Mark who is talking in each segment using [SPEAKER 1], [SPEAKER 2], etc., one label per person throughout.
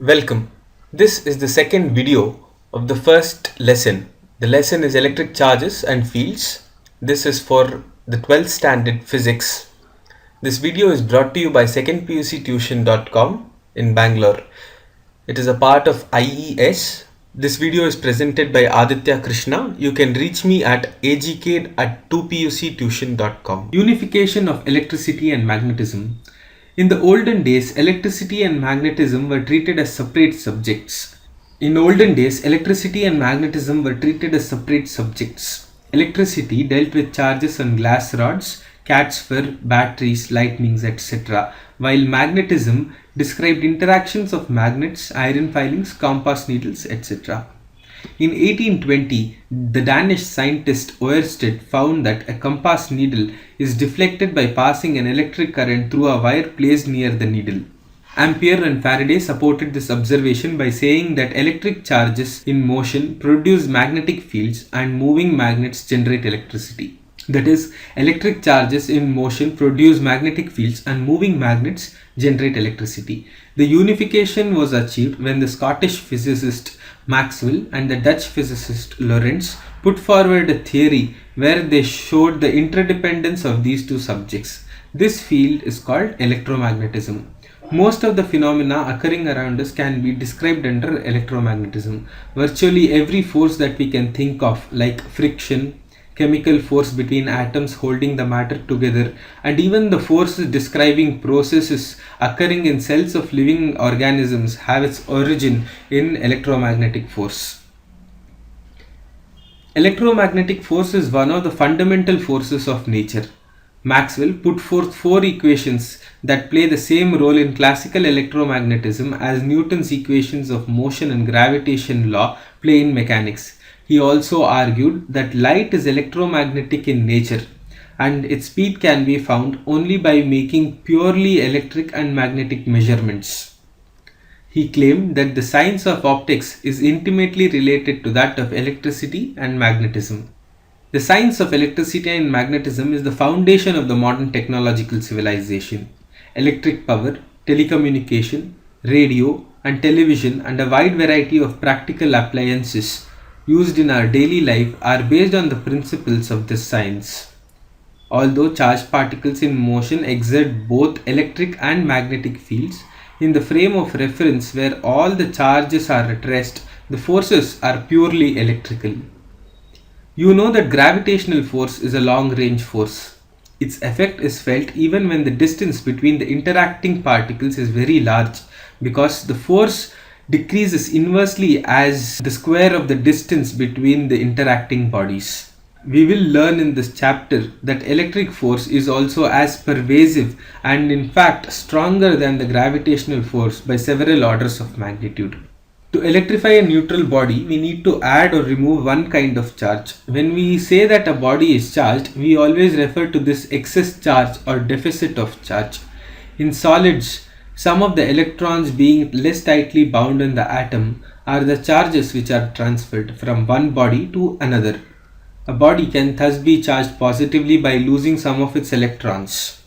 [SPEAKER 1] Welcome. This is the second video of the first lesson. The lesson is electric charges and fields. This is for the 12th standard physics. This video is brought to you by secondpuctuition.com in Bangalore. It is a part of IES. This video is presented by Aditya Krishna. You can reach me at agk@2puctuition.com. Unification of electricity and magnetism. In the olden days, electricity and magnetism were treated as separate subjects. Electricity dealt with charges on glass rods, cats' fur, batteries, lightnings, etc., while magnetism described interactions of magnets, iron filings, compass needles, etc. In 1820, the Danish scientist Oersted found that a compass needle is deflected by passing an electric current through a wire placed near the needle. Ampere and Faraday supported this observation by saying that electric charges in motion produce magnetic fields and moving magnets generate electricity. That is, electric charges in motion produce magnetic fields and moving magnets generate electricity. The unification was achieved when the Scottish physicist Maxwell and the Dutch physicist Lorentz put forward a theory where they showed the interdependence of these two subjects. This field is called electromagnetism. Most of the phenomena occurring around us can be described under electromagnetism. Virtually every force that we can think of, like friction, chemical force between atoms holding the matter together, and even the forces describing processes occurring in cells of living organisms have its origin in electromagnetic force. Electromagnetic force is one of the fundamental forces of nature. Maxwell put forth four equations that play the same role in classical electromagnetism as Newton's equations of motion and gravitation law play in mechanics. He also argued that light is electromagnetic in nature and its speed can be found only by making purely electric and magnetic measurements. He claimed that the science of optics is intimately related to that of electricity and magnetism. The science of electricity and magnetism is the foundation of the modern technological civilization. Electric power, telecommunication, radio, and television, and a wide variety of practical appliances used in our daily life are based on the principles of this science. Although charged particles in motion exert both electric and magnetic fields, in the frame of reference where all the charges are at rest, the forces are purely electrical. You know that gravitational force is a long-range force. Its effect is felt even when the distance between the interacting particles is very large, because the force decreases inversely as the square of the distance between the interacting bodies. We will learn in this chapter that electric force is also as pervasive and in fact stronger than the gravitational force by several orders of magnitude. To electrify a neutral body, we need to add or remove one kind of charge. When we say that a body is charged, we always refer to this excess charge or deficit of charge. In solids, some of the electrons being less tightly bound in the atom are the charges which are transferred from one body to another. A body can thus be charged positively by losing some of its electrons.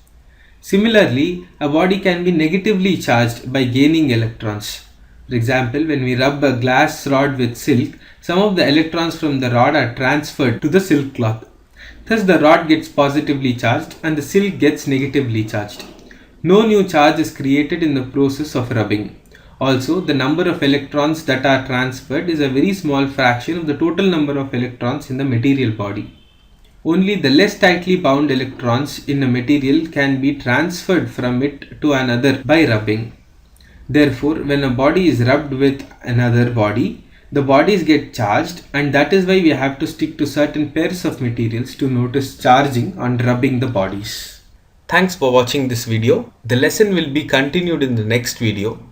[SPEAKER 1] Similarly, a body can be negatively charged by gaining electrons. For example, when we rub a glass rod with silk, some of the electrons from the rod are transferred to the silk cloth. Thus, the rod gets positively charged and the silk gets negatively charged. No new charge is created in the process of rubbing. Also, the number of electrons that are transferred is a very small fraction of the total number of electrons in the material body. Only the less tightly bound electrons in a material can be transferred from it to another by rubbing. Therefore, when a body is rubbed with another body, the bodies get charged, and that is why we have to stick to certain pairs of materials to notice charging on rubbing the bodies. Thanks for watching this video. The lesson will be continued in the next video.